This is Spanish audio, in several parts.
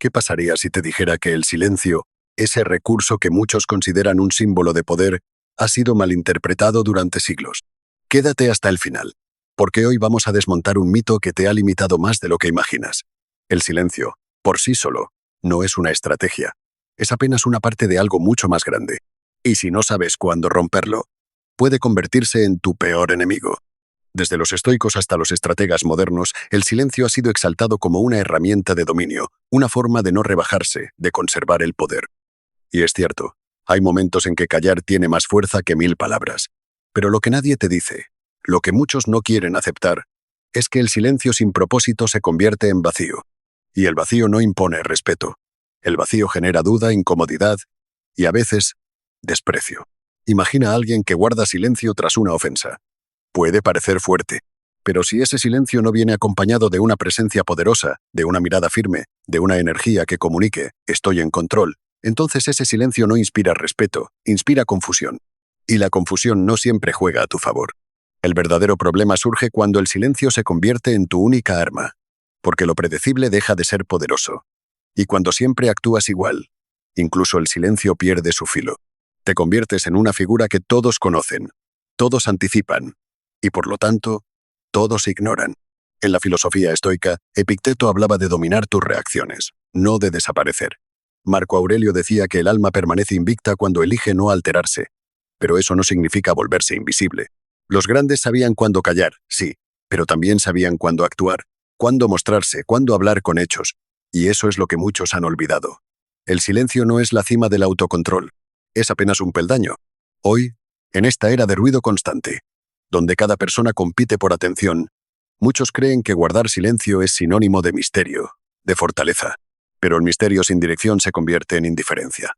¿Qué pasaría si te dijera que el silencio, ese recurso que muchos consideran un símbolo de poder, ha sido malinterpretado durante siglos? Quédate hasta el final, porque hoy vamos a desmontar un mito que te ha limitado más de lo que imaginas. El silencio, por sí solo, no es una estrategia. Es apenas una parte de algo mucho más grande. Y si no sabes cuándo romperlo, puede convertirse en tu peor enemigo. Desde los estoicos hasta los estrategas modernos, el silencio ha sido exaltado como una herramienta de dominio, una forma de no rebajarse, de conservar el poder. Y es cierto, hay momentos en que callar tiene más fuerza que 1000 palabras. Pero lo que nadie te dice, lo que muchos no quieren aceptar, es que el silencio sin propósito se convierte en vacío. Y el vacío no impone respeto. El vacío genera duda, incomodidad y, a veces, desprecio. Imagina a alguien que guarda silencio tras una ofensa. Puede parecer fuerte, pero si ese silencio no viene acompañado de una presencia poderosa, de una mirada firme, de una energía que comunique, estoy en control, entonces ese silencio no inspira respeto, inspira confusión. Y la confusión no siempre juega a tu favor. El verdadero problema surge cuando el silencio se convierte en tu única arma, porque lo predecible deja de ser poderoso. Y cuando siempre actúas igual, incluso el silencio pierde su filo. Te conviertes en una figura que todos conocen, todos anticipan, y por lo tanto, todos ignoran. En la filosofía estoica, Epicteto hablaba de dominar tus reacciones, no de desaparecer. Marco Aurelio decía que el alma permanece invicta cuando elige no alterarse, pero eso no significa volverse invisible. Los grandes sabían cuándo callar, sí, pero también sabían cuándo actuar, cuándo mostrarse, cuándo hablar con hechos, y eso es lo que muchos han olvidado. El silencio no es la cima del autocontrol, es apenas un peldaño. Hoy, en esta era de ruido constante, donde cada persona compite por atención, muchos creen que guardar silencio es sinónimo de misterio, de fortaleza. Pero el misterio sin dirección se convierte en indiferencia.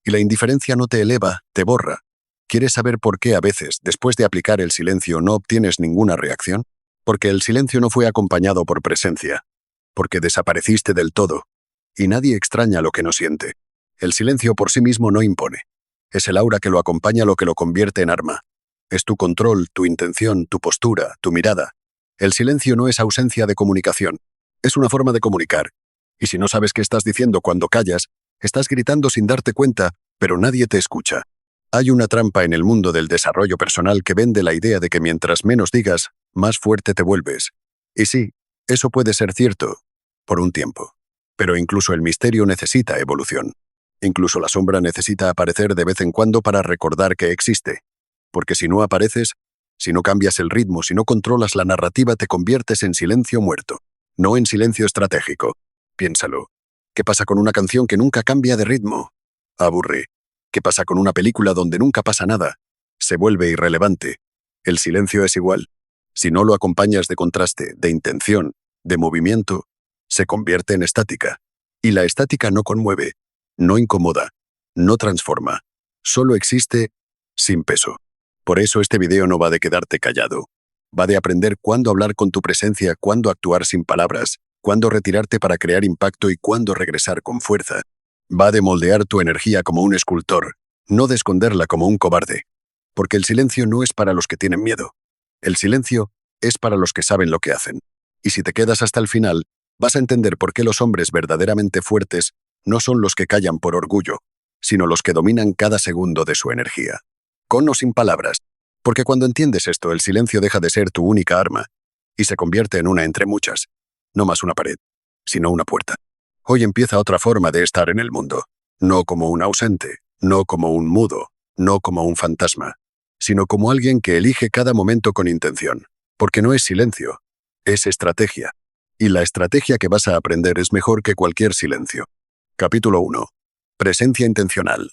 Y la indiferencia no te eleva, te borra. ¿Quieres saber por qué a veces, después de aplicar el silencio, no obtienes ninguna reacción? Porque el silencio no fue acompañado por presencia. Porque desapareciste del todo. Y nadie extraña lo que no siente. El silencio por sí mismo no impone. Es el aura que lo acompaña lo que lo convierte en arma. Es tu control, tu intención, tu postura, tu mirada. El silencio no es ausencia de comunicación. Es una forma de comunicar. Y si no sabes qué estás diciendo cuando callas, estás gritando sin darte cuenta, pero nadie te escucha. Hay una trampa en el mundo del desarrollo personal que vende la idea de que mientras menos digas, más fuerte te vuelves. Y sí, eso puede ser cierto, por un tiempo. Pero incluso el misterio necesita evolución. Incluso la sombra necesita aparecer de vez en cuando para recordar que existe. Porque si no apareces, si no cambias el ritmo, si no controlas la narrativa, te conviertes en silencio muerto, no en silencio estratégico. Piénsalo. ¿Qué pasa con una canción que nunca cambia de ritmo? Aburre. ¿Qué pasa con una película donde nunca pasa nada? Se vuelve irrelevante. El silencio es igual. Si no lo acompañas de contraste, de intención, de movimiento, se convierte en estática. Y la estática no conmueve, no incomoda, no transforma. Solo existe sin peso. Por eso este video no va de quedarte callado. Va de aprender cuándo hablar con tu presencia, cuándo actuar sin palabras, cuándo retirarte para crear impacto y cuándo regresar con fuerza. Va de moldear tu energía como un escultor, no de esconderla como un cobarde. Porque el silencio no es para los que tienen miedo. El silencio es para los que saben lo que hacen. Y si te quedas hasta el final, vas a entender por qué los hombres verdaderamente fuertes no son los que callan por orgullo, sino los que dominan cada segundo de su energía. Con o sin palabras. Porque cuando entiendes esto, el silencio deja de ser tu única arma y se convierte en una entre muchas. No más una pared, sino una puerta. Hoy empieza otra forma de estar en el mundo. No como un ausente, no como un mudo, no como un fantasma, sino como alguien que elige cada momento con intención. Porque no es silencio, es estrategia. Y la estrategia que vas a aprender es mejor que cualquier silencio. Capítulo 1. Presencia intencional.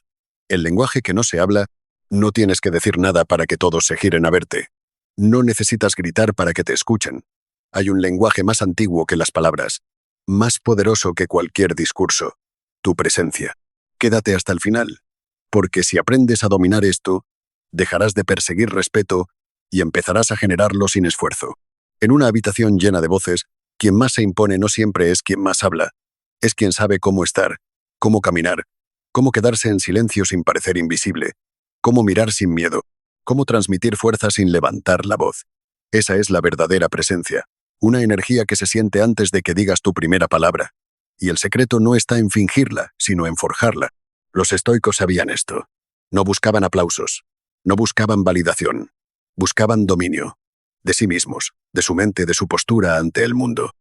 El lenguaje que no se habla. No tienes que decir nada para que todos se giren a verte. No necesitas gritar para que te escuchen. Hay un lenguaje más antiguo que las palabras, más poderoso que cualquier discurso. Tu presencia. Quédate hasta el final, porque si aprendes a dominar esto, dejarás de perseguir respeto y empezarás a generarlo sin esfuerzo. En una habitación llena de voces, quien más se impone no siempre es quien más habla. Es quien sabe cómo estar, cómo caminar, cómo quedarse en silencio sin parecer invisible, cómo mirar sin miedo, cómo transmitir fuerza sin levantar la voz. Esa es la verdadera presencia, una energía que se siente antes de que digas tu primera palabra. Y el secreto no está en fingirla, sino en forjarla. Los estoicos sabían esto. No buscaban aplausos, no buscaban validación, buscaban dominio, de sí mismos, de su mente, de su postura ante el mundo.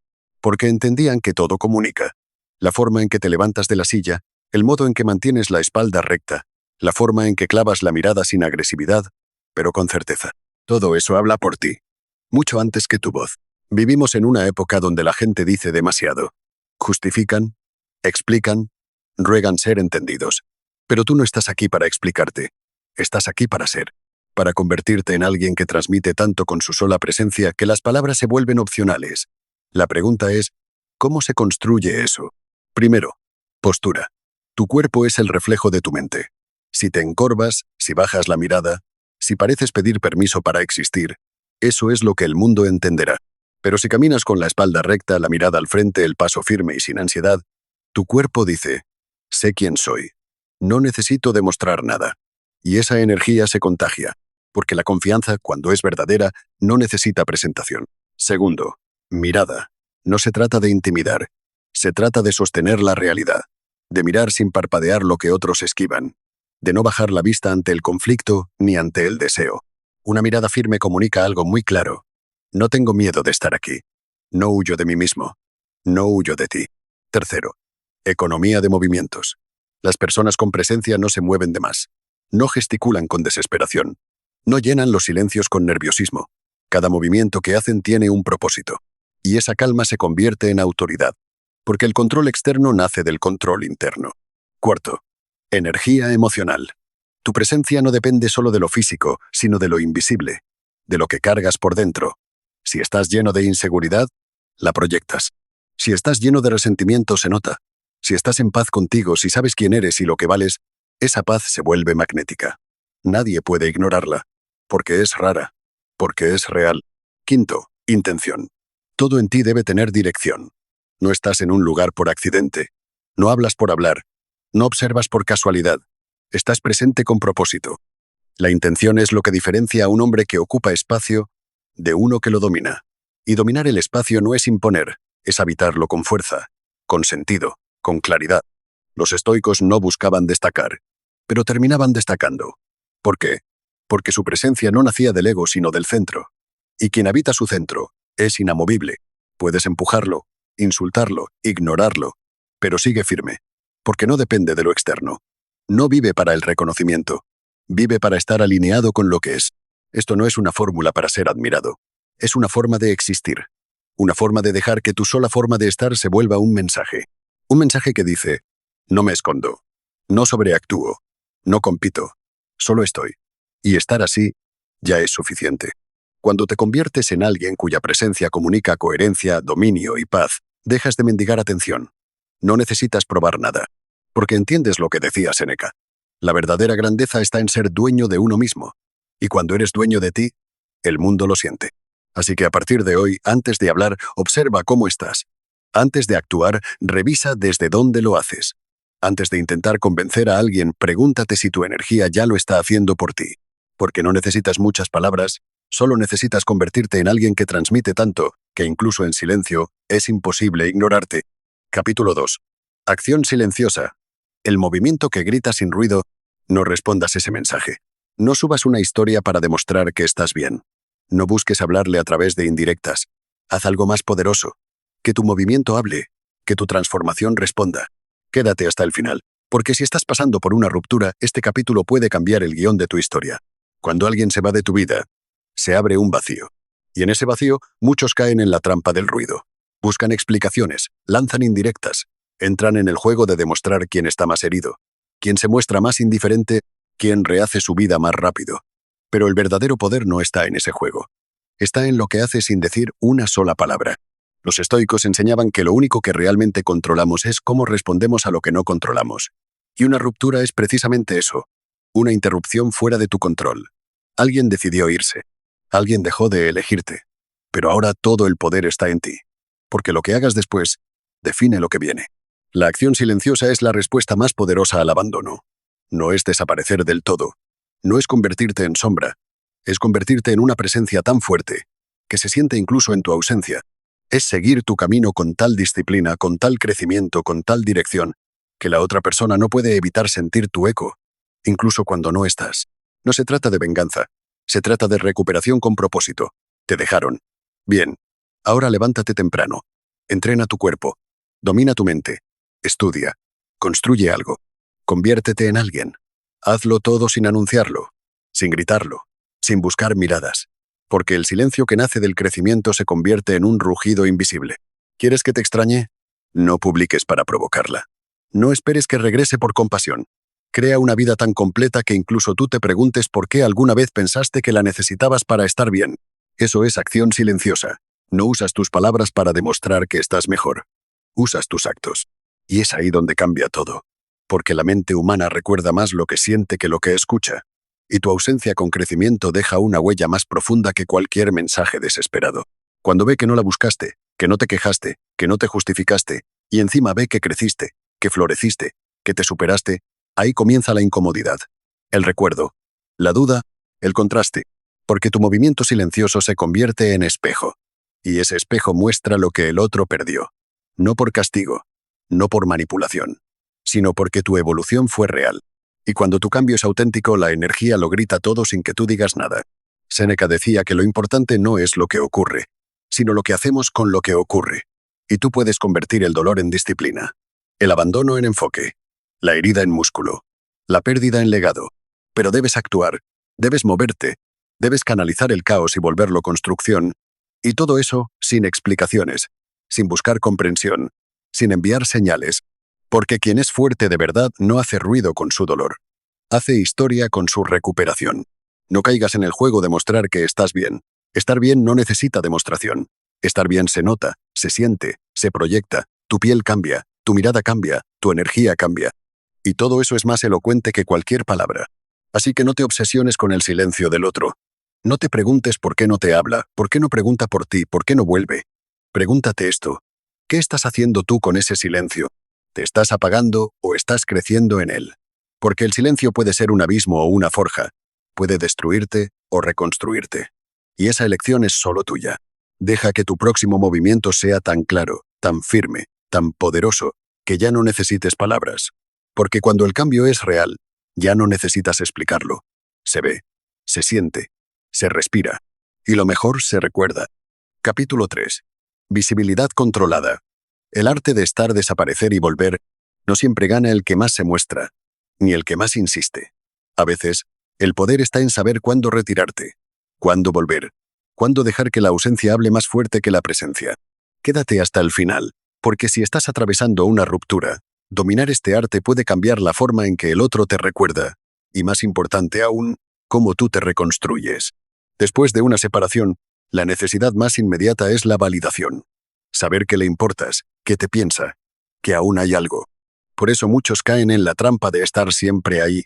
Porque entendían que todo comunica. La forma en que te levantas de la silla, el modo en que mantienes la espalda recta, la forma en que clavas la mirada sin agresividad, pero con certeza. Todo eso habla por ti, mucho antes que tu voz. Vivimos en una época donde la gente dice demasiado. Justifican, explican, ruegan ser entendidos. Pero tú no estás aquí para explicarte. Estás aquí para ser. Para convertirte en alguien que transmite tanto con su sola presencia que las palabras se vuelven opcionales. La pregunta es, ¿cómo se construye eso? Primero, postura. Tu cuerpo es el reflejo de tu mente. Si te encorvas, si bajas la mirada, si pareces pedir permiso para existir, eso es lo que el mundo entenderá. Pero si caminas con la espalda recta, la mirada al frente, el paso firme y sin ansiedad, tu cuerpo dice, sé quién soy. No necesito demostrar nada. Y esa energía se contagia, porque la confianza, cuando es verdadera, no necesita presentación. Segundo, mirada. No se trata de intimidar, se trata de sostener la realidad, de mirar sin parpadear lo que otros esquivan, de no bajar la vista ante el conflicto ni ante el deseo. Una mirada firme comunica algo muy claro. No tengo miedo de estar aquí. No huyo de mí mismo. No huyo de ti. Tercero, economía de movimientos. Las personas con presencia no se mueven de más. No gesticulan con desesperación. No llenan los silencios con nerviosismo. Cada movimiento que hacen tiene un propósito. Y esa calma se convierte en autoridad. Porque el control externo nace del control interno. Cuarto, energía emocional. Tu presencia no depende solo de lo físico, sino de lo invisible, de lo que cargas por dentro. Si estás lleno de inseguridad, la proyectas. Si estás lleno de resentimiento, se nota. Si estás en paz contigo, si sabes quién eres y lo que vales, esa paz se vuelve magnética. Nadie puede ignorarla, porque es rara, porque es real. Quinto, intención. Todo en ti debe tener dirección. No estás en un lugar por accidente. No hablas por hablar. No observas por casualidad. Estás presente con propósito. La intención es lo que diferencia a un hombre que ocupa espacio de uno que lo domina. Y dominar el espacio no es imponer, es habitarlo con fuerza, con sentido, con claridad. Los estoicos no buscaban destacar, pero terminaban destacando. ¿Por qué? Porque su presencia no nacía del ego sino del centro. Y quien habita su centro es inamovible. Puedes empujarlo, insultarlo, ignorarlo, pero sigue firme, porque no depende de lo externo. No vive para el reconocimiento, vive para estar alineado con lo que es. Esto no es una fórmula para ser admirado, es una forma de existir, una forma de dejar que tu sola forma de estar se vuelva un mensaje que dice, no me escondo, no sobreactúo, no compito, solo estoy. Y estar así ya es suficiente. Cuando te conviertes en alguien cuya presencia comunica coherencia, dominio y paz, dejas de mendigar atención. No necesitas probar nada, porque entiendes lo que decía Séneca. La verdadera grandeza está en ser dueño de uno mismo. Y cuando eres dueño de ti, el mundo lo siente. Así que a partir de hoy, antes de hablar, observa cómo estás. Antes de actuar, revisa desde dónde lo haces. Antes de intentar convencer a alguien, pregúntate si tu energía ya lo está haciendo por ti. Porque no necesitas muchas palabras, solo necesitas convertirte en alguien que transmite tanto, que incluso en silencio, es imposible ignorarte. Capítulo 2. Acción silenciosa. El movimiento que grita sin ruido. No respondas ese mensaje. No subas una historia para demostrar que estás bien. No busques hablarle a través de indirectas. Haz algo más poderoso. Que tu movimiento hable. Que tu transformación responda. Quédate hasta el final, porque si estás pasando por una ruptura, este capítulo puede cambiar el guión de tu historia. Cuando alguien se va de tu vida, se abre un vacío. Y en ese vacío, muchos caen en la trampa del ruido. Buscan explicaciones, lanzan indirectas, entran en el juego de demostrar quién está más herido, quién se muestra más indiferente, quién rehace su vida más rápido. Pero el verdadero poder no está en ese juego. Está en lo que hace sin decir una sola palabra. Los estoicos enseñaban que lo único que realmente controlamos es cómo respondemos a lo que no controlamos. Y una ruptura es precisamente eso, una interrupción fuera de tu control. Alguien decidió irse. Alguien dejó de elegirte. Pero ahora todo el poder está en ti. Porque lo que hagas después define lo que viene. La acción silenciosa es la respuesta más poderosa al abandono. No es desaparecer del todo. No es convertirte en sombra. Es convertirte en una presencia tan fuerte que se siente incluso en tu ausencia. Es seguir tu camino con tal disciplina, con tal crecimiento, con tal dirección, que la otra persona no puede evitar sentir tu eco, incluso cuando no estás. No se trata de venganza, se trata de recuperación con propósito. Te dejaron. Bien, ahora levántate temprano. Entrena tu cuerpo. Domina tu mente. Estudia. Construye algo. Conviértete en alguien. Hazlo todo sin anunciarlo, sin gritarlo, sin buscar miradas. Porque el silencio que nace del crecimiento se convierte en un rugido invisible. ¿Quieres que te extrañe? No publiques para provocarla. No esperes que regrese por compasión. Crea una vida tan completa que incluso tú te preguntes por qué alguna vez pensaste que la necesitabas para estar bien. Eso es acción silenciosa. No usas tus palabras para demostrar que estás mejor. Usas tus actos. Y es ahí donde cambia todo. Porque la mente humana recuerda más lo que siente que lo que escucha. Y tu ausencia con crecimiento deja una huella más profunda que cualquier mensaje desesperado. Cuando ve que no la buscaste, que no te quejaste, que no te justificaste, y encima ve que creciste, que floreciste, que te superaste, ahí comienza la incomodidad, el recuerdo, la duda, el contraste, porque tu movimiento silencioso se convierte en espejo, y ese espejo muestra lo que el otro perdió, no por castigo, no por manipulación, sino porque tu evolución fue real. Y cuando tu cambio es auténtico, la energía lo grita todo sin que tú digas nada. Séneca decía que lo importante no es lo que ocurre, sino lo que hacemos con lo que ocurre. Y tú puedes convertir el dolor en disciplina, el abandono en enfoque, la herida en músculo, la pérdida en legado. Pero debes actuar, debes moverte, debes canalizar el caos y volverlo construcción. Y todo eso sin explicaciones, sin buscar comprensión, sin enviar señales. Porque quien es fuerte de verdad no hace ruido con su dolor. Hace historia con su recuperación. No caigas en el juego de mostrar que estás bien. Estar bien no necesita demostración. Estar bien se nota, se siente, se proyecta. Tu piel cambia, tu mirada cambia, tu energía cambia. Y todo eso es más elocuente que cualquier palabra. Así que no te obsesiones con el silencio del otro. No te preguntes por qué no te habla, por qué no pregunta por ti, por qué no vuelve. Pregúntate esto. ¿Qué estás haciendo tú con ese silencio? ¿Te estás apagando o estás creciendo en él? Porque el silencio puede ser un abismo o una forja, puede destruirte o reconstruirte. Y esa elección es solo tuya. Deja que tu próximo movimiento sea tan claro, tan firme, tan poderoso, que ya no necesites palabras. Porque cuando el cambio es real, ya no necesitas explicarlo. Se ve, se siente, se respira. Y lo mejor se recuerda. Capítulo 3. Visibilidad controlada. El arte de estar, desaparecer y volver, no siempre gana el que más se muestra, ni el que más insiste. A veces, el poder está en saber cuándo retirarte, cuándo volver, cuándo dejar que la ausencia hable más fuerte que la presencia. Quédate hasta el final, porque si estás atravesando una ruptura, dominar este arte puede cambiar la forma en que el otro te recuerda, y más importante aún, cómo tú te reconstruyes. Después de una separación, la necesidad más inmediata es la validación. Saber que le importas, que te piensa, que aún hay algo. Por eso muchos caen en la trampa de estar siempre ahí,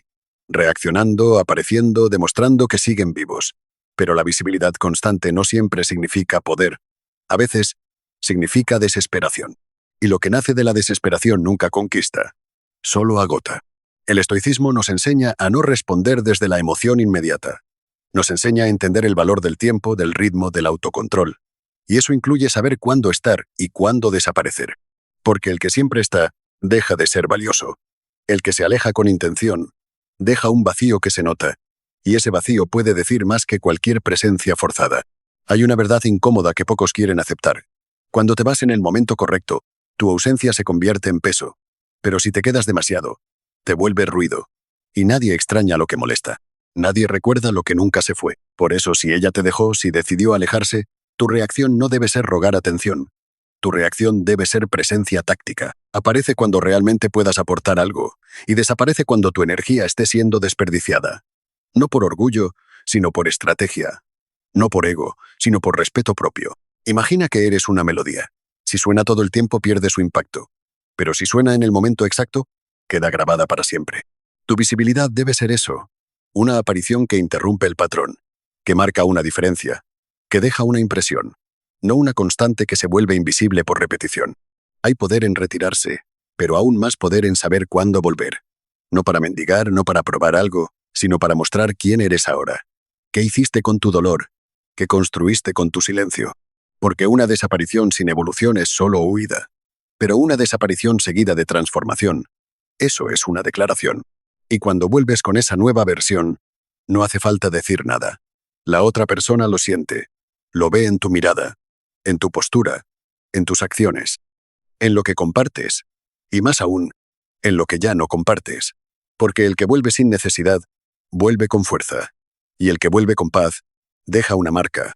reaccionando, apareciendo, demostrando que siguen vivos. Pero la visibilidad constante no siempre significa poder. A veces, significa desesperación. Y lo que nace de la desesperación nunca conquista, solo agota. El estoicismo nos enseña a no responder desde la emoción inmediata. Nos enseña a entender el valor del tiempo, del ritmo, del autocontrol. Y eso incluye saber cuándo estar y cuándo desaparecer. Porque el que siempre está, deja de ser valioso. El que se aleja con intención, deja un vacío que se nota. Y ese vacío puede decir más que cualquier presencia forzada. Hay una verdad incómoda que pocos quieren aceptar. Cuando te vas en el momento correcto, tu ausencia se convierte en peso. Pero si te quedas demasiado, te vuelve ruido. Y nadie extraña lo que molesta. Nadie recuerda lo que nunca se fue. Por eso, si ella te dejó, si decidió alejarse, tu reacción no debe ser rogar atención. Tu reacción debe ser presencia táctica. Aparece cuando realmente puedas aportar algo, y desaparece cuando tu energía esté siendo desperdiciada. No por orgullo, sino por estrategia. No por ego, sino por respeto propio. Imagina que eres una melodía. Si suena todo el tiempo pierde su impacto. Pero si suena en el momento exacto, queda grabada para siempre. Tu visibilidad debe ser eso. Una aparición que interrumpe el patrón, que marca una diferencia, que deja una impresión, no una constante que se vuelve invisible por repetición. Hay poder en retirarse, pero aún más poder en saber cuándo volver. No para mendigar, no para probar algo, sino para mostrar quién eres ahora. ¿Qué hiciste con tu dolor? ¿Qué construiste con tu silencio? Porque una desaparición sin evolución es solo huida. Pero una desaparición seguida de transformación, eso es una declaración. Y cuando vuelves con esa nueva versión, no hace falta decir nada. La otra persona lo siente, lo ve en tu mirada, en tu postura, en tus acciones, en lo que compartes, y más aún, en lo que ya no compartes. Porque el que vuelve sin necesidad, vuelve con fuerza. Y el que vuelve con paz, deja una marca.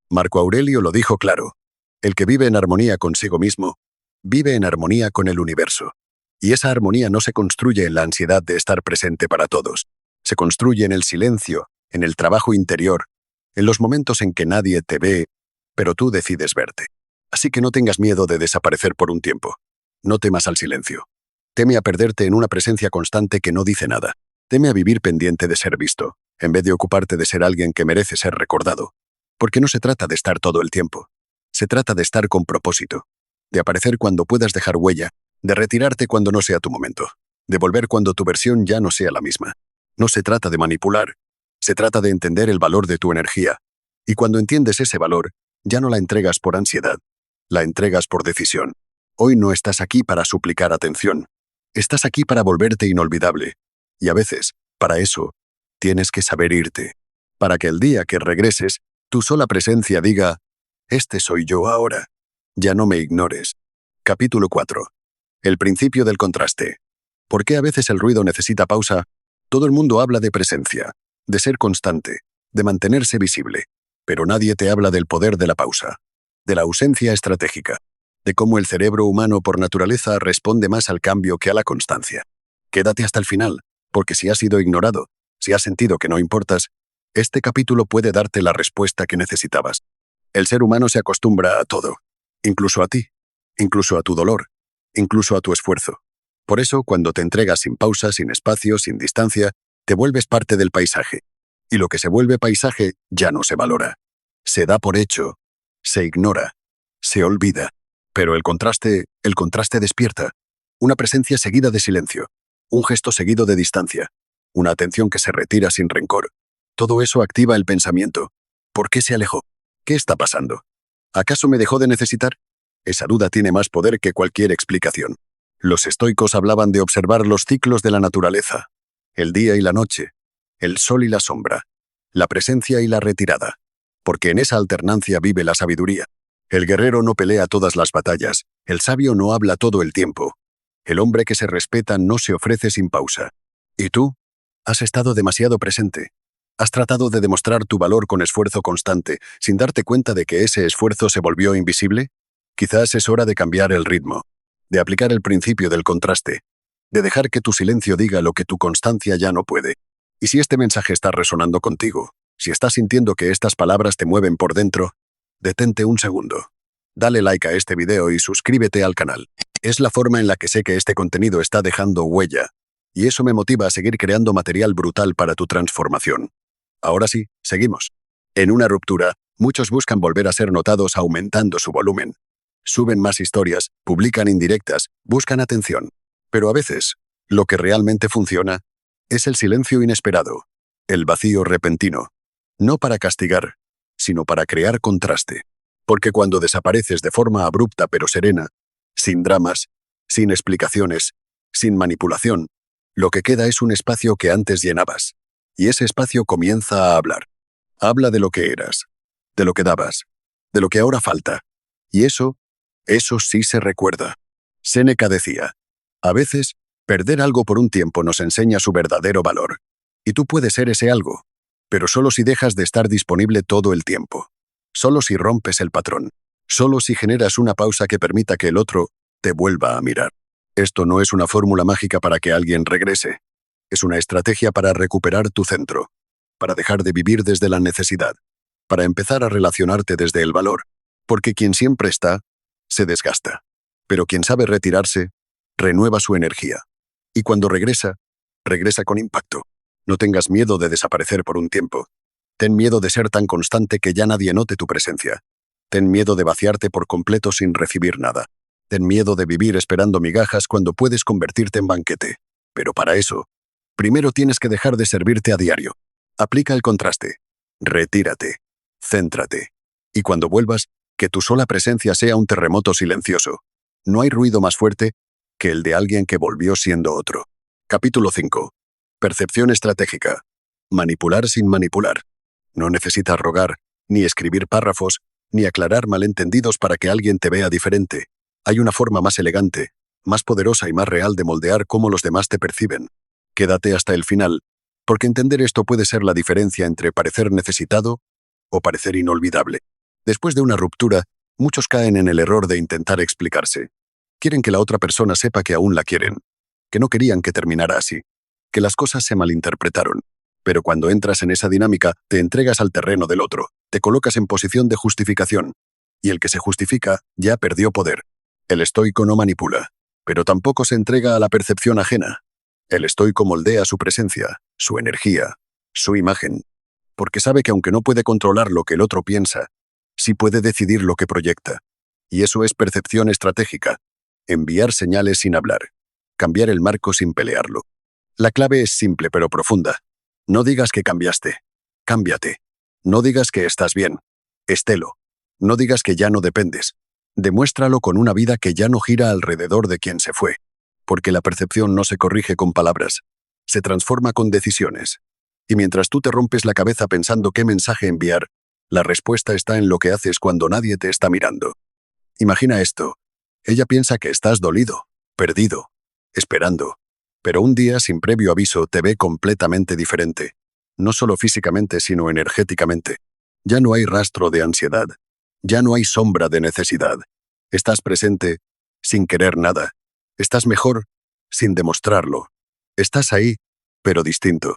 Marco Aurelio lo dijo claro. El que vive en armonía consigo mismo, vive en armonía con el universo. Y esa armonía no se construye en la ansiedad de estar presente para todos. Se construye en el silencio, en el trabajo interior, en los momentos en que nadie te ve, pero tú decides verte. Así que no tengas miedo de desaparecer por un tiempo. No temas al silencio. Teme a perderte en una presencia constante que no dice nada. Teme a vivir pendiente de ser visto, en vez de ocuparte de ser alguien que merece ser recordado. Porque no se trata de estar todo el tiempo. Se trata de estar con propósito. De aparecer cuando puedas dejar huella, de retirarte cuando no sea tu momento, de volver cuando tu versión ya no sea la misma. No se trata de manipular, se trata de entender el valor de tu energía. Y cuando entiendes ese valor, ya no la entregas por ansiedad, la entregas por decisión. Hoy no estás aquí para suplicar atención, estás aquí para volverte inolvidable. Y a veces, para eso, tienes que saber irte. Para que el día que regreses, tu sola presencia diga, este soy yo ahora. Ya no me ignores. Capítulo 4. El principio del contraste. ¿Por qué a veces el ruido necesita pausa? Todo el mundo habla de presencia, de ser constante, de mantenerse visible, pero nadie te habla del poder de la pausa, de la ausencia estratégica, de cómo el cerebro humano por naturaleza responde más al cambio que a la constancia. Quédate hasta el final, porque si has sido ignorado, si has sentido que no importas, este capítulo puede darte la respuesta que necesitabas. El ser humano se acostumbra a todo, incluso a ti, incluso a tu dolor, incluso a tu esfuerzo. Por eso, cuando te entregas sin pausa, sin espacio, sin distancia, te vuelves parte del paisaje. Y lo que se vuelve paisaje ya no se valora. Se da por hecho, se ignora, se olvida. Pero el contraste despierta. Una presencia seguida de silencio, un gesto seguido de distancia, una atención que se retira sin rencor. Todo eso activa el pensamiento. ¿Por qué se alejó? ¿Qué está pasando? ¿Acaso me dejó de necesitar? Esa duda tiene más poder que cualquier explicación. Los estoicos hablaban de observar los ciclos de la naturaleza, el día y la noche, el sol y la sombra, la presencia y la retirada, porque en esa alternancia vive la sabiduría. El guerrero no pelea todas las batallas, el sabio no habla todo el tiempo, el hombre que se respeta no se ofrece sin pausa. ¿Y tú? Has estado demasiado presente. Has tratado de demostrar tu valor con esfuerzo constante, sin darte cuenta de que ese esfuerzo se volvió invisible. Quizás es hora de cambiar el ritmo, de aplicar el principio del contraste, de dejar que tu silencio diga lo que tu constancia ya no puede. Y si este mensaje está resonando contigo, si estás sintiendo que estas palabras te mueven por dentro, detente un segundo. Dale like a este video y suscríbete al canal. Es la forma en la que sé que este contenido está dejando huella, y eso me motiva a seguir creando material brutal para tu transformación. Ahora sí, seguimos. En una ruptura, muchos buscan volver a ser notados aumentando su volumen. Suben más historias, publican indirectas, buscan atención. Pero a veces, lo que realmente funciona es el silencio inesperado, el vacío repentino. No para castigar, sino para crear contraste. Porque cuando desapareces de forma abrupta pero serena, sin dramas, sin explicaciones, sin manipulación, lo que queda es un espacio que antes llenabas. Y ese espacio comienza a hablar. Habla de lo que eras, de lo que dabas, de lo que ahora falta. Y eso sí se recuerda. Séneca decía, a veces, perder algo por un tiempo nos enseña su verdadero valor. Y tú puedes ser ese algo, pero solo si dejas de estar disponible todo el tiempo. Solo si rompes el patrón. Solo si generas una pausa que permita que el otro te vuelva a mirar. Esto no es una fórmula mágica para que alguien regrese. Es una estrategia para recuperar tu centro, para dejar de vivir desde la necesidad, para empezar a relacionarte desde el valor. Porque quien siempre está, se desgasta. Pero quien sabe retirarse, renueva su energía. Y cuando regresa, regresa con impacto. No tengas miedo de desaparecer por un tiempo. Ten miedo de ser tan constante que ya nadie note tu presencia. Ten miedo de vaciarte por completo sin recibir nada. Ten miedo de vivir esperando migajas cuando puedes convertirte en banquete. Pero para eso, primero tienes que dejar de servirte a diario. Aplica el contraste. Retírate. Céntrate. Y cuando vuelvas, Que tu sola presencia sea un terremoto silencioso. No hay ruido más fuerte que el de alguien que volvió siendo otro. Capítulo 5. Percepción estratégica. Manipular sin manipular. No necesitas rogar, ni escribir párrafos, ni aclarar malentendidos para que alguien te vea diferente. Hay una forma más elegante, más poderosa y más real de moldear cómo los demás te perciben. Quédate hasta el final, porque entender esto puede ser la diferencia entre parecer necesitado o parecer inolvidable. Después de una ruptura, muchos caen en el error de intentar explicarse. Quieren que la otra persona sepa que aún la quieren, que no querían que terminara así, que las cosas se malinterpretaron. Pero cuando entras en esa dinámica, te entregas al terreno del otro, te colocas en posición de justificación, y el que se justifica ya perdió poder. El estoico no manipula, pero tampoco se entrega a la percepción ajena. El estoico moldea su presencia, su energía, su imagen, porque sabe que aunque no puede controlar lo que el otro piensa, sí puede decidir lo que proyecta. Y eso es percepción estratégica. Enviar señales sin hablar. Cambiar el marco sin pelearlo. La clave es simple pero profunda. No digas que cambiaste. Cámbiate. No digas que estás bien. Estélo. No digas que ya no dependes. Demuéstralo con una vida que ya no gira alrededor de quien se fue. Porque la percepción no se corrige con palabras. Se transforma con decisiones. Y mientras tú te rompes la cabeza pensando qué mensaje enviar, la respuesta está en lo que haces cuando nadie te está mirando. Imagina esto. Ella piensa que estás dolido, perdido, esperando. Pero un día, sin previo aviso, te ve completamente diferente. No solo físicamente, sino energéticamente. Ya no hay rastro de ansiedad. Ya no hay sombra de necesidad. Estás presente sin querer nada. Estás mejor sin demostrarlo. Estás ahí, pero distinto.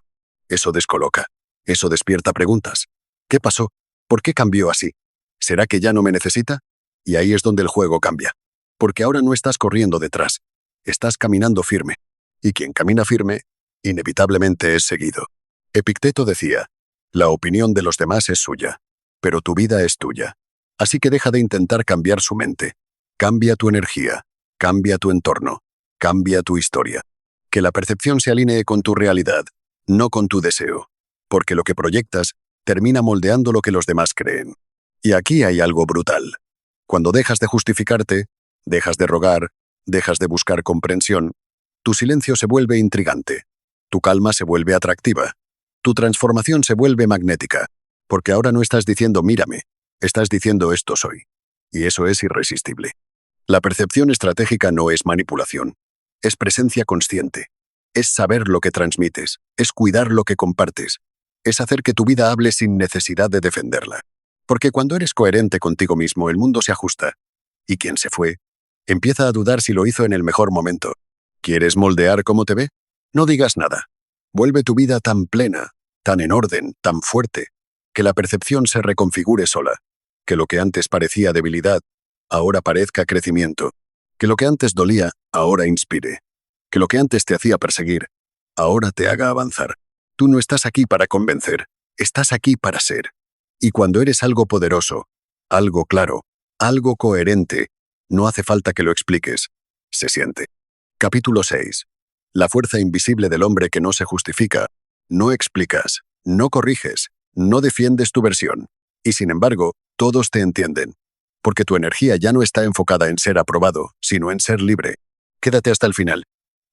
Eso descoloca. Eso despierta preguntas. ¿Qué pasó? ¿Por qué cambió así? ¿Será que ya no me necesita? Y ahí es donde el juego cambia. Porque ahora no estás corriendo detrás. Estás caminando firme. Y quien camina firme, inevitablemente es seguido. Epicteto decía, la opinión de los demás es suya, pero tu vida es tuya. Así que deja de intentar cambiar su mente. Cambia tu energía. Cambia tu entorno. Cambia tu historia. Que la percepción se alinee con tu realidad, no con tu deseo. Porque lo que proyectas termina moldeando lo que los demás creen. Y aquí hay algo brutal. Cuando dejas de justificarte, dejas de rogar, dejas de buscar comprensión, tu silencio se vuelve intrigante, tu calma se vuelve atractiva, tu transformación se vuelve magnética, porque ahora no estás diciendo mírame, estás diciendo esto soy. Y eso es irresistible. La percepción estratégica no es manipulación, es presencia consciente, es saber lo que transmites, es cuidar lo que compartes, es hacer que tu vida hable sin necesidad de defenderla. Porque cuando eres coherente contigo mismo, el mundo se ajusta. Y quien se fue, empieza a dudar si lo hizo en el mejor momento. ¿Quieres moldear cómo te ve? No digas nada. Vuelve tu vida tan plena, tan en orden, tan fuerte, que la percepción se reconfigure sola. Que lo que antes parecía debilidad, ahora parezca crecimiento. Que lo que antes dolía, ahora inspire. Que lo que antes te hacía perseguir, ahora te haga avanzar. Tú no estás aquí para convencer, estás aquí para ser. Y cuando eres algo poderoso, algo claro, algo coherente, no hace falta que lo expliques. Se siente. Capítulo 6. La fuerza invisible del hombre que no se justifica. No explicas, no corriges, no defiendes tu versión. Y sin embargo, todos te entienden. Porque tu energía ya no está enfocada en ser aprobado, sino en ser libre. Quédate hasta el final.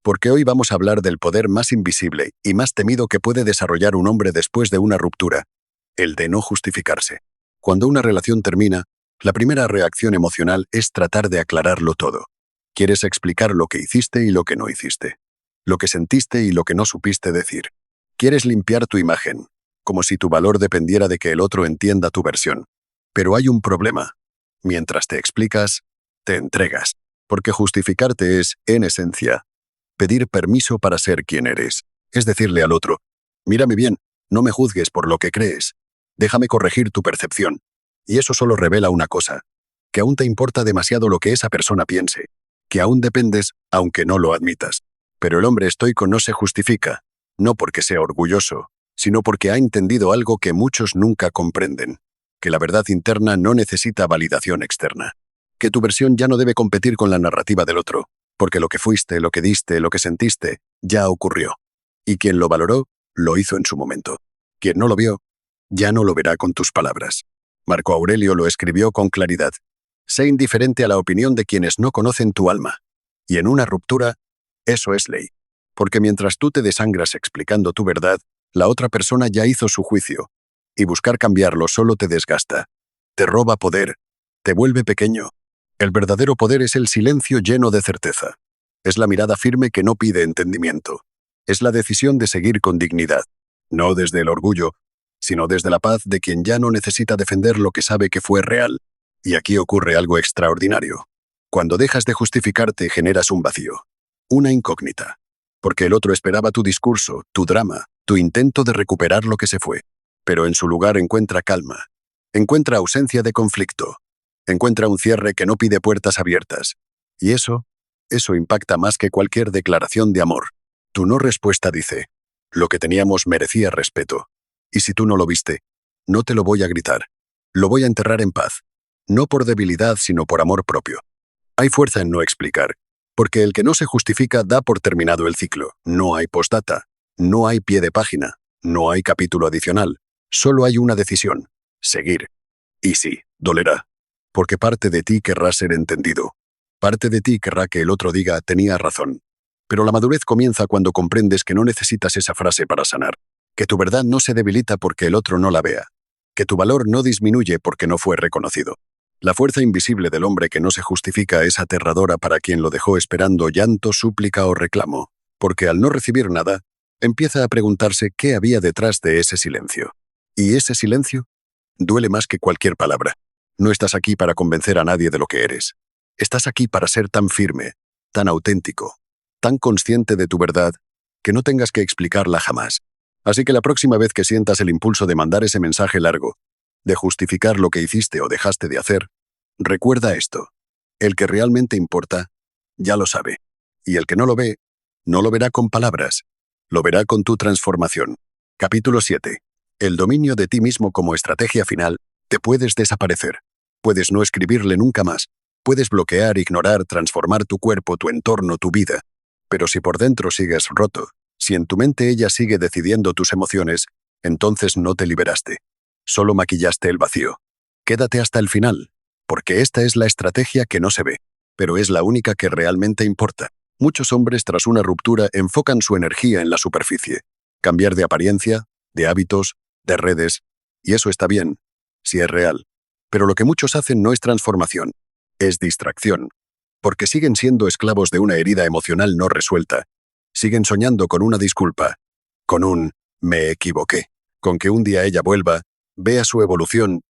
Porque hoy vamos a hablar del poder más invisible y más temido que puede desarrollar un hombre después de una ruptura. El de no justificarse. Cuando una relación termina, la primera reacción emocional es tratar de aclararlo todo. Quieres explicar lo que hiciste y lo que no hiciste. Lo que sentiste y lo que no supiste decir. Quieres limpiar tu imagen, como si tu valor dependiera de que el otro entienda tu versión. Pero hay un problema. Mientras te explicas, te entregas. Porque justificarte es, en esencia, pedir permiso para ser quien eres. Es decirle al otro, mírame bien, no me juzgues por lo que crees. Déjame corregir tu percepción. Y eso solo revela una cosa, que aún te importa demasiado lo que esa persona piense, que aún dependes, aunque no lo admitas. Pero el hombre estoico no se justifica, no porque sea orgulloso, sino porque ha entendido algo que muchos nunca comprenden, que la verdad interna no necesita validación externa, que tu versión ya no debe competir con la narrativa del otro, porque lo que fuiste, lo que diste, lo que sentiste, ya ocurrió. Y quien lo valoró, lo hizo en su momento. Quien no lo vio, ya no lo verá con tus palabras. Marco Aurelio lo escribió con claridad. Sé indiferente a la opinión de quienes no conocen tu alma. Y en una ruptura, eso es ley. Porque mientras tú te desangras explicando tu verdad, la otra persona ya hizo su juicio. Y buscar cambiarlo solo te desgasta. Te roba poder. Te vuelve pequeño. El verdadero poder es el silencio lleno de certeza. Es la mirada firme que no pide entendimiento. Es la decisión de seguir con dignidad. No desde el orgullo, sino desde la paz de quien ya no necesita defender lo que sabe que fue real. Y aquí ocurre algo extraordinario. Cuando dejas de justificarte, generas un vacío. Una incógnita. Porque el otro esperaba tu discurso, tu drama, tu intento de recuperar lo que se fue. Pero en su lugar encuentra calma. Encuentra ausencia de conflicto. Encuentra un cierre que no pide puertas abiertas. Y eso impacta más que cualquier declaración de amor. Tu no respuesta dice, lo que teníamos merecía respeto. Y si tú no lo viste, no te lo voy a gritar. Lo voy a enterrar en paz. No por debilidad, sino por amor propio. Hay fuerza en no explicar. Porque el que no se justifica da por terminado el ciclo. No hay postdata. No hay pie de página. No hay capítulo adicional. Solo hay una decisión. Seguir. Y sí, dolerá. Porque parte de ti querrá ser entendido. Parte de ti querrá que el otro diga, tenía razón. Pero la madurez comienza cuando comprendes que no necesitas esa frase para sanar. Que tu verdad no se debilita porque el otro no la vea. Que tu valor no disminuye porque no fue reconocido. La fuerza invisible del hombre que no se justifica es aterradora para quien lo dejó esperando llanto, súplica o reclamo. Porque al no recibir nada, empieza a preguntarse qué había detrás de ese silencio. Y ese silencio duele más que cualquier palabra. No estás aquí para convencer a nadie de lo que eres. Estás aquí para ser tan firme, tan auténtico, tan consciente de tu verdad, que no tengas que explicarla jamás. Así que la próxima vez que sientas el impulso de mandar ese mensaje largo, de justificar lo que hiciste o dejaste de hacer, recuerda esto. El que realmente importa, ya lo sabe. Y el que no lo ve, no lo verá con palabras, lo verá con tu transformación. Capítulo 7. El dominio de ti mismo como estrategia final. Te puedes desaparecer. Puedes no escribirle nunca más. Puedes bloquear, ignorar, transformar tu cuerpo, tu entorno, tu vida. Pero si por dentro sigues roto, si en tu mente ella sigue decidiendo tus emociones, entonces no te liberaste. Solo maquillaste el vacío. Quédate hasta el final, porque esta es la estrategia que no se ve, pero es la única que realmente importa. Muchos hombres tras una ruptura enfocan su energía en la superficie. Cambiar de apariencia, de hábitos, de redes, y eso está bien, si es real. Pero lo que muchos hacen no es transformación, es distracción. Porque siguen siendo esclavos de una herida emocional no resuelta. Siguen soñando con una disculpa, con un «me equivoqué», con que un día ella vuelva, vea su evolución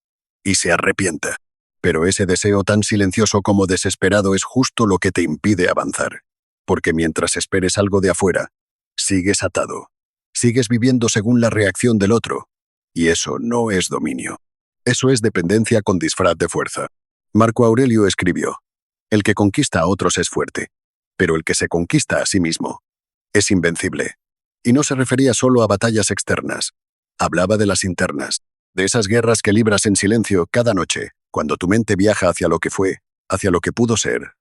y se arrepienta. Pero ese deseo tan silencioso como desesperado es justo lo que te impide avanzar. Porque mientras esperes algo de afuera, sigues atado. Sigues viviendo según la reacción del otro. Y eso no es dominio. Eso es dependencia con disfraz de fuerza. Marco Aurelio escribió, el que conquista a otros es fuerte, pero el que se conquista a sí mismo es invencible. Y no se refería solo a batallas externas. Hablaba de las internas, de esas guerras que libras en silencio cada noche, cuando tu mente viaja hacia lo que fue, hacia lo que pudo ser,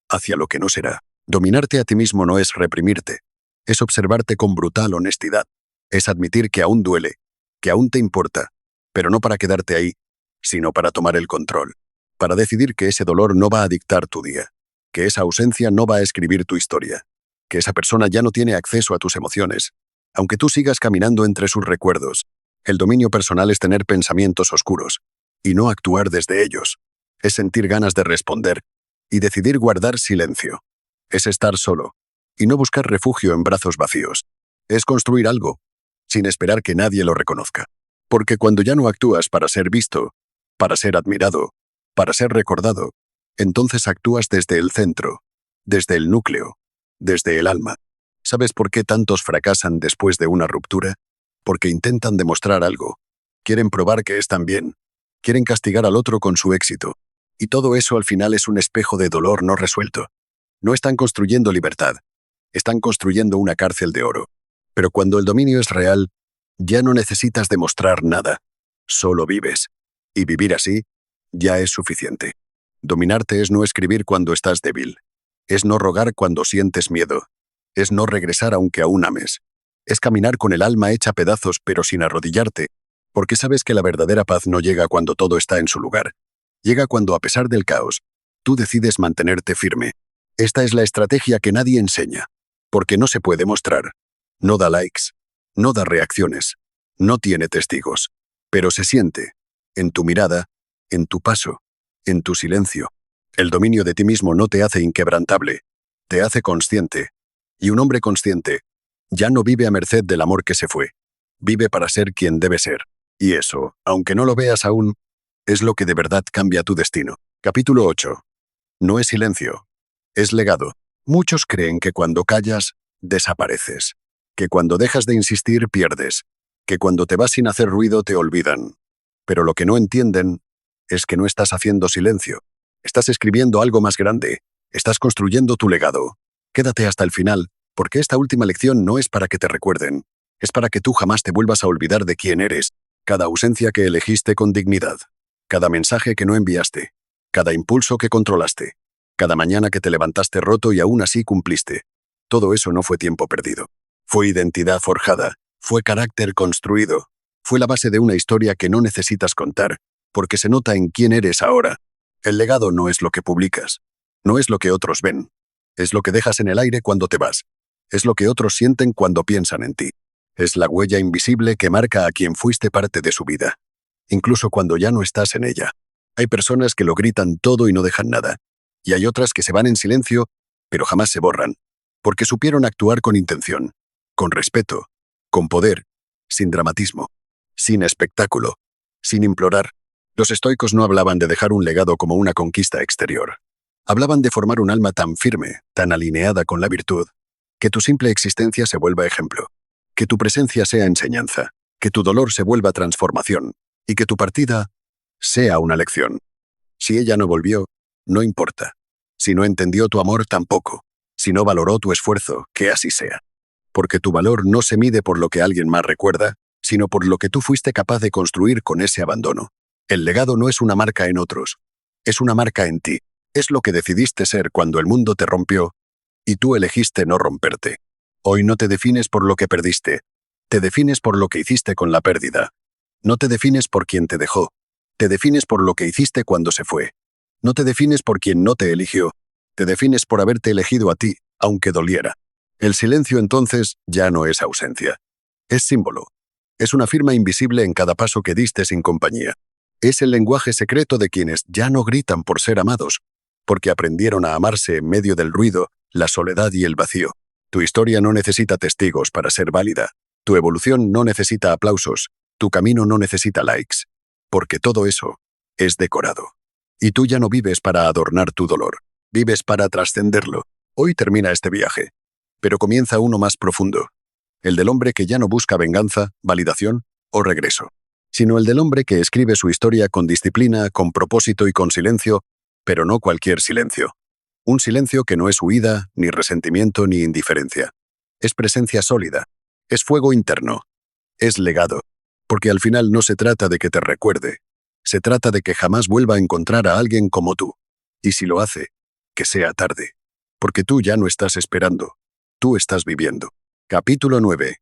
hacia lo que no será. Dominarte a ti mismo no es reprimirte, es observarte con brutal honestidad, es admitir que aún duele, que aún te importa, pero no para quedarte ahí, sino para tomar el control, para decidir que ese dolor no va a dictar tu día, que esa ausencia no va a escribir tu historia, que esa persona ya no tiene acceso a tus emociones, aunque tú sigas caminando entre sus recuerdos. El dominio personal es tener pensamientos oscuros, y no actuar desde ellos. Es sentir ganas de responder, y decidir guardar silencio. Es estar solo, y no buscar refugio en brazos vacíos. Es construir algo, sin esperar que nadie lo reconozca. Porque cuando ya no actúas para ser visto, para ser admirado, para ser recordado, entonces actúas desde el centro, desde el núcleo, desde el alma. ¿Sabes por qué tantos fracasan después de una ruptura? Porque intentan demostrar algo. Quieren probar que están bien. Quieren castigar al otro con su éxito. Y todo eso al final es un espejo de dolor no resuelto. No están construyendo libertad. Están construyendo una cárcel de oro. Pero cuando el dominio es real, ya no necesitas demostrar nada. Solo vives. Y vivir así ya es suficiente. Dominarte es no escribir cuando estás débil. Es no rogar cuando sientes miedo. Es no regresar aunque aún ames. Es caminar con el alma hecha pedazos pero sin arrodillarte, Porque sabes que la verdadera paz no llega cuando todo está en su lugar. Llega cuando, a pesar del caos, tú decides mantenerte firme. Esta es la estrategia que nadie enseña. Porque no se puede mostrar. No da likes. No da reacciones. No tiene testigos. Pero se siente. En tu mirada, en tu paso, en tu silencio. El dominio de ti mismo no te hace inquebrantable. Te hace consciente. Y un hombre consciente ya no vive a merced del amor que se fue. Vive para ser quien debe ser. Y eso, aunque no lo veas aún, es lo que de verdad cambia tu destino. Capítulo 8. No es silencio. Es legado. Muchos creen que cuando callas, desapareces. Que cuando dejas de insistir, pierdes. Que cuando te vas sin hacer ruido, te olvidan. Pero lo que no entienden es que no estás haciendo silencio. Estás escribiendo algo más grande. Estás construyendo tu legado. Quédate hasta el final, porque esta última lección no es para que te recuerden. Es para que tú jamás te vuelvas a olvidar de quién eres. Cada ausencia que elegiste con dignidad. Cada mensaje que no enviaste. Cada impulso que controlaste. Cada mañana que te levantaste roto y aún así cumpliste. Todo eso no fue tiempo perdido. Fue identidad forjada. Fue carácter construido. Fue la base de una historia que no necesitas contar, porque se nota en quién eres ahora. El legado no es lo que publicas. No es lo que otros ven. Es lo que dejas en el aire cuando te vas. Es lo que otros sienten cuando piensan en ti. Es la huella invisible que marca a quien fuiste parte de su vida. Incluso cuando ya no estás en ella. Hay personas que lo gritan todo y no dejan nada. Y hay otras que se van en silencio, pero jamás se borran. Porque supieron actuar con intención, con respeto, con poder, sin dramatismo, sin espectáculo, sin implorar. Los estoicos no hablaban de dejar un legado como una conquista exterior. Hablaban de formar un alma tan firme, tan alineada con la virtud, que tu simple existencia se vuelva ejemplo, que tu presencia sea enseñanza, que tu dolor se vuelva transformación, y que tu partida sea una lección. Si ella no volvió, no importa. Si no entendió tu amor, tampoco. Si no valoró tu esfuerzo, que así sea. Porque tu valor no se mide por lo que alguien más recuerda, sino por lo que tú fuiste capaz de construir con ese abandono. El legado no es una marca en otros, es una marca en ti. Es lo que decidiste ser cuando el mundo te rompió y tú elegiste no romperte. Hoy no te defines por lo que perdiste, te defines por lo que hiciste con la pérdida. No te defines por quien te dejó, te defines por lo que hiciste cuando se fue. No te defines por quien no te eligió, te defines por haberte elegido a ti, aunque doliera. El silencio entonces ya no es ausencia. Es símbolo. Es una firma invisible en cada paso que diste sin compañía. Es el lenguaje secreto de quienes ya no gritan por ser amados, porque aprendieron a amarse en medio del ruido, la soledad y el vacío. Tu historia no necesita testigos para ser válida. Tu evolución no necesita aplausos. Tu camino no necesita likes. Porque todo eso es decorado. Y tú ya no vives para adornar tu dolor. Vives para trascenderlo. Hoy termina este viaje. Pero comienza uno más profundo. El del hombre que ya no busca venganza, validación o regreso, sino el del hombre que escribe su historia con disciplina, con propósito y con silencio, pero no cualquier silencio. Un silencio que no es huida, ni resentimiento, ni indiferencia. Es presencia sólida. Es fuego interno. Es legado. Porque al final no se trata de que te recuerde. Se trata de que jamás vuelva a encontrar a alguien como tú. Y si lo hace, que sea tarde. Porque tú ya no estás esperando. Tú estás viviendo. Capítulo 9.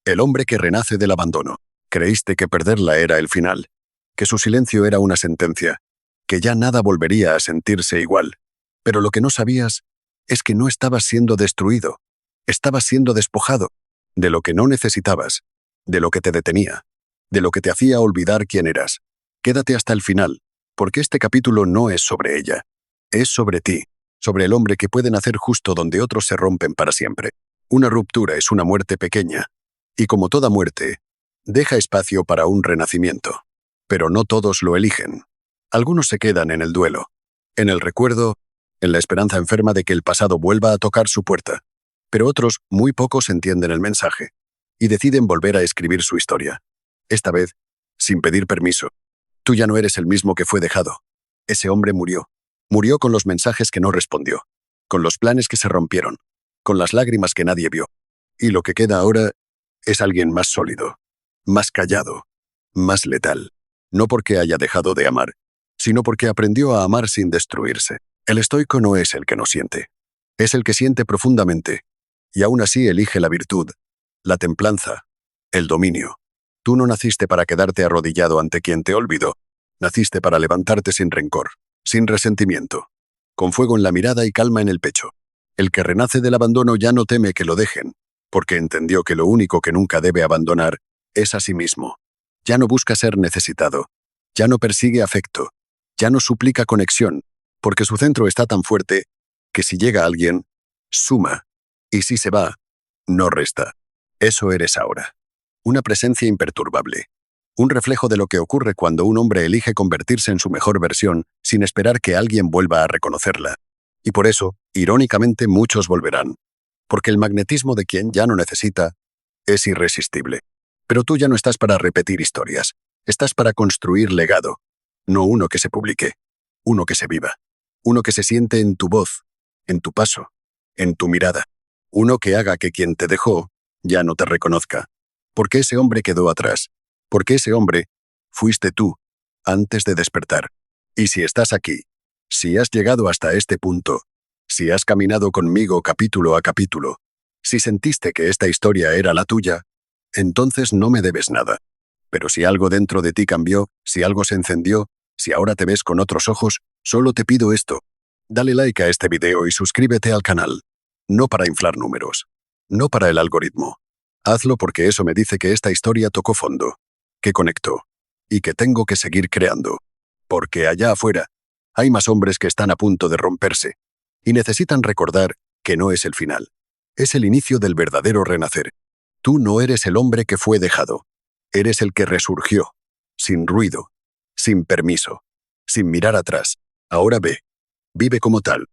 El hombre que renace del abandono. Creíste que perderla era el final. Que su silencio era una sentencia. Que ya nada volvería a sentirse igual. Pero lo que no sabías es que no estabas siendo destruido. Estabas siendo despojado. De lo que no necesitabas. De lo que te detenía. De lo que te hacía olvidar quién eras. Quédate hasta el final, porque este capítulo no es sobre ella. Es sobre ti. Sobre el hombre que puede nacer justo donde otros se rompen para siempre. Una ruptura es una muerte pequeña. Y como toda muerte, deja espacio para un renacimiento. Pero no todos lo eligen. Algunos se quedan en el duelo, en el recuerdo, en la esperanza enferma de que el pasado vuelva a tocar su puerta. Pero otros, muy pocos, entienden el mensaje y deciden volver a escribir su historia. Esta vez, sin pedir permiso. Tú ya no eres el mismo que fue dejado. Ese hombre murió. Murió con los mensajes que no respondió, con los planes que se rompieron, con las lágrimas que nadie vio. Y lo que queda ahora es alguien más sólido, más callado, más letal. No porque haya dejado de amar, sino porque aprendió a amar sin destruirse. El estoico no es el que no siente. Es el que siente profundamente, y aún así elige la virtud, la templanza, el dominio. Tú no naciste para quedarte arrodillado ante quien te olvidó. Naciste para levantarte sin rencor, sin resentimiento, con fuego en la mirada y calma en el pecho. El que renace del abandono ya no teme que lo dejen, porque entendió que lo único que nunca debe abandonar es a sí mismo. Ya no busca ser necesitado, ya no persigue afecto, ya no suplica conexión, porque su centro está tan fuerte que si llega alguien, suma, y si se va, no resta. Eso eres ahora. Una presencia imperturbable. Un reflejo de lo que ocurre cuando un hombre elige convertirse en su mejor versión sin esperar que alguien vuelva a reconocerla. Y por eso, irónicamente, muchos volverán. Porque el magnetismo de quien ya no necesita es irresistible. Pero tú ya no estás para repetir historias. Estás para construir legado. No uno que se publique, uno que se viva. Uno que se siente en tu voz, en tu paso, en tu mirada. Uno que haga que quien te dejó ya no te reconozca. Porque ese hombre quedó atrás. Porque ese hombre fuiste tú, antes de despertar. Y si estás aquí, si has llegado hasta este punto, si has caminado conmigo capítulo a capítulo, si sentiste que esta historia era la tuya, entonces no me debes nada. Pero si algo dentro de ti cambió, si algo se encendió, si ahora te ves con otros ojos, solo te pido esto. Dale like a este video y suscríbete al canal. No para inflar números. No para el algoritmo. Hazlo porque eso me dice que esta historia tocó fondo, que conectó, y que tengo que seguir creando. Porque allá afuera, hay más hombres que están a punto de romperse, y necesitan recordar que no es el final. Es el inicio del verdadero renacer. Tú no eres el hombre que fue dejado. Eres el que resurgió, sin ruido, sin permiso, sin mirar atrás. Ahora ve, vive como tal.